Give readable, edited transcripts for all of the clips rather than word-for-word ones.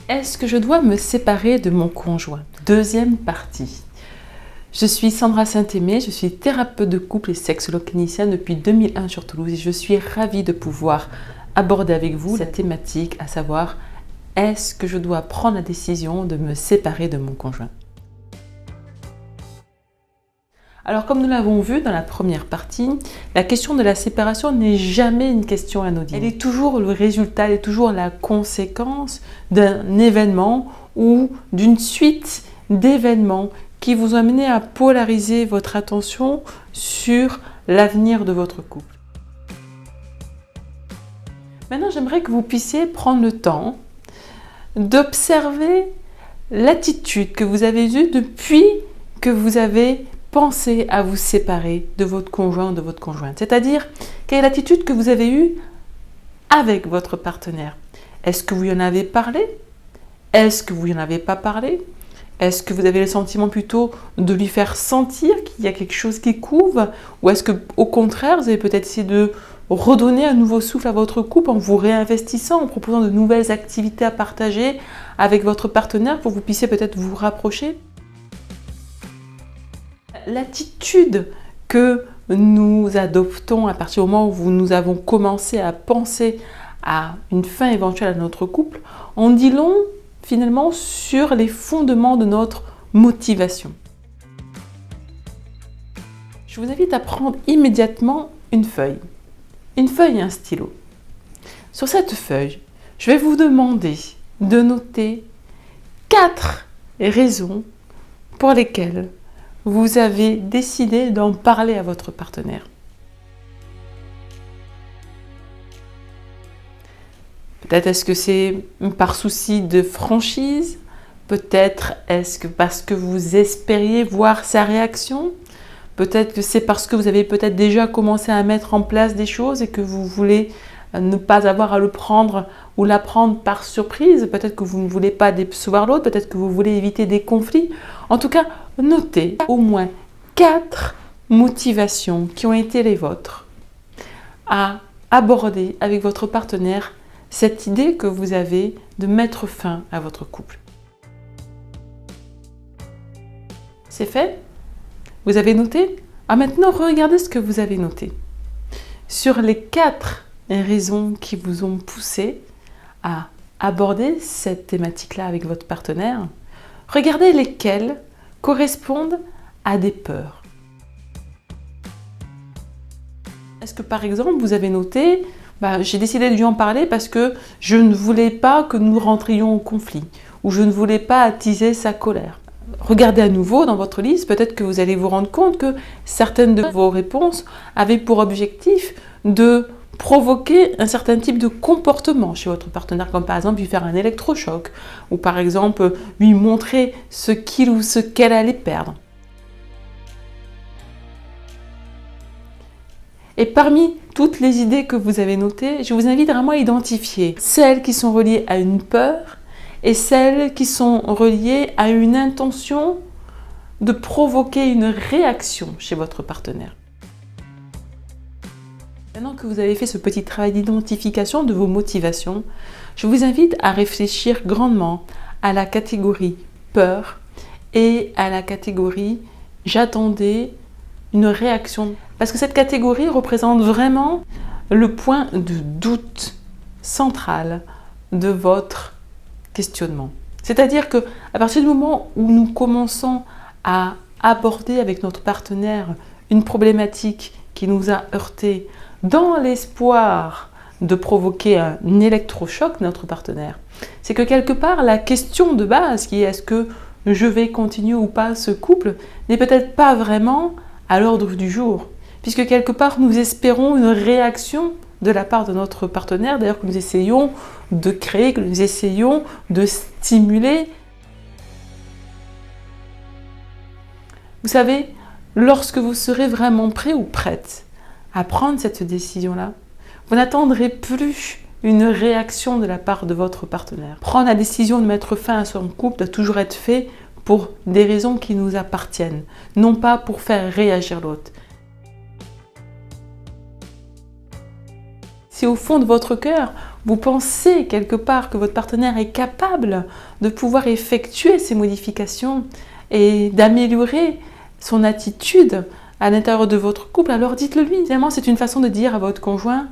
Est-ce que je dois me séparer de mon conjoint? Deuxième partie. Je suis Sandra Saint-Aimé, je suis thérapeute de couple et sexologue clinicienne depuis 2001 sur Toulouse et je suis ravie de pouvoir aborder avec vous cette thématique, à savoir, est-ce que je dois prendre la décision de me séparer de mon conjoint? Alors, comme nous l'avons vu dans la première partie, la question de la séparation n'est jamais une question anodine. Elle est toujours le résultat, elle est toujours la conséquence d'un événement ou d'une suite d'événements qui vous ont amené à polariser votre attention sur l'avenir de votre couple. Maintenant, j'aimerais que vous puissiez prendre le temps d'observer l'attitude que vous avez eue depuis que vous avez pensé à vous séparer de votre conjoint ou de votre conjointe. C'est-à-dire, quelle est l'attitude que vous avez eue avec votre partenaire? Est-ce que vous y en avez parlé? Est-ce que vous n'y en avez pas parlé? Est-ce que vous avez le sentiment plutôt de lui faire sentir qu'il y a quelque chose qui couve? Ou est-ce que, au contraire, vous avez peut-être essayé de redonner un nouveau souffle à votre couple en vous réinvestissant, en proposant de nouvelles activités à partager avec votre partenaire pour que vous puissiez peut-être vous rapprocher? L'attitude que nous adoptons à partir du moment où nous avons commencé à penser à une fin éventuelle à notre couple, en dit long finalement sur les fondements de notre motivation. Je vous invite à prendre immédiatement une feuille et un stylo. Sur cette feuille, je vais vous demander de noter 4 raisons pour lesquelles vous avez décidé d'en parler à votre partenaire. Peut-être est-ce que c'est par souci de franchise? Peut-être est-ce que parce que vous espériez voir sa réaction? Peut-être que c'est parce que vous avez peut-être déjà commencé à mettre en place des choses et que vous voulez ne pas avoir à le prendre ou la prendre par surprise. Peut-être que vous ne voulez pas décevoir l'autre, peut-être que vous voulez éviter des conflits. En tout cas, notez au moins 4 motivations qui ont été les vôtres à aborder avec votre partenaire cette idée que vous avez de mettre fin à votre couple. C'est fait? Vous avez noté? Maintenant, regardez ce que vous avez noté. Sur les 4 raisons qui vous ont poussé à aborder cette thématique-là avec votre partenaire, regardez lesquelles correspondent à des peurs. Est-ce que par exemple, vous avez noté j'ai décidé de lui en parler parce que je ne voulais pas que nous rentrions au conflit ou je ne voulais pas attiser sa colère. Regardez à nouveau dans votre liste, peut-être que vous allez vous rendre compte que certaines de vos réponses avaient pour objectif de provoquer un certain type de comportement chez votre partenaire, comme par exemple lui faire un électrochoc ou par exemple lui montrer ce qu'il ou ce qu'elle allait perdre. Et parmi toutes les idées que vous avez notées, je vous invite vraiment à identifier celles qui sont reliées à une peur et celles qui sont reliées à une intention de provoquer une réaction chez votre partenaire. Maintenant que vous avez fait ce petit travail d'identification de vos motivations, je vous invite à réfléchir grandement à la catégorie peur et à la catégorie j'attendais une réaction. Parce que cette catégorie représente vraiment le point de doute central de votre questionnement. C'est-à-dire que à partir du moment où nous commençons à aborder avec notre partenaire une problématique qui nous a heurté dans l'espoir de provoquer un électrochoc notre partenaire, c'est que quelque part la question de base qui est est-ce que je vais continuer ou pas ce couple n'est peut-être pas vraiment à l'ordre du jour, puisque quelque part nous espérons une réaction de la part de notre partenaire, d'ailleurs que nous essayons de créer, que nous essayons de stimuler. Vous savez, lorsque vous serez vraiment prêt ou prête à prendre cette décision-là, vous n'attendrez plus une réaction de la part de votre partenaire. Prendre la décision de mettre fin à son couple doit toujours être fait pour des raisons qui nous appartiennent, non pas pour faire réagir l'autre. Si au fond de votre cœur, vous pensez quelque part que votre partenaire est capable de pouvoir effectuer ces modifications et d'améliorer son attitude à l'intérieur de votre couple, alors dites-le lui. Finalement, c'est une façon de dire à votre conjoint,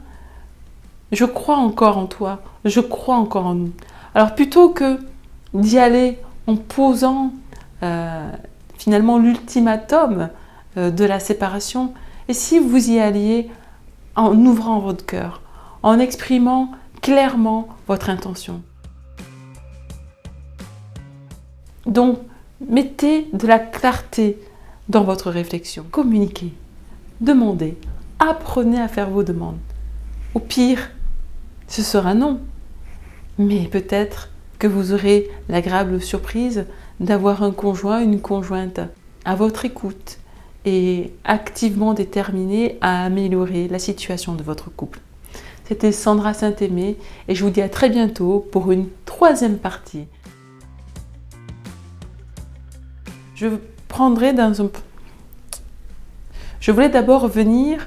je crois encore en toi, je crois encore en nous. Alors plutôt que d'y aller en posant finalement l'ultimatum de la séparation, et si vous y alliez en ouvrant votre cœur, en exprimant clairement votre intention. Donc, mettez de la clarté dans votre réflexion. Communiquez, demandez, apprenez à faire vos demandes. Au pire, ce sera non. Mais peut-être que vous aurez l'agréable surprise d'avoir un conjoint, une conjointe à votre écoute et activement déterminé à améliorer la situation de votre couple. C'était Sandra Saint-Aimé et je vous dis à très bientôt pour une troisième partie. Je voulais d'abord revenir,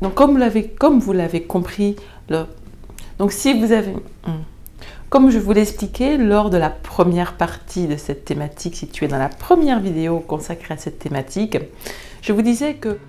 donc comme vous l'avez compris, donc si vous avez, comme je vous l'ai expliqué lors de la première partie de cette thématique située dans la première vidéo consacrée à cette thématique, je vous disais que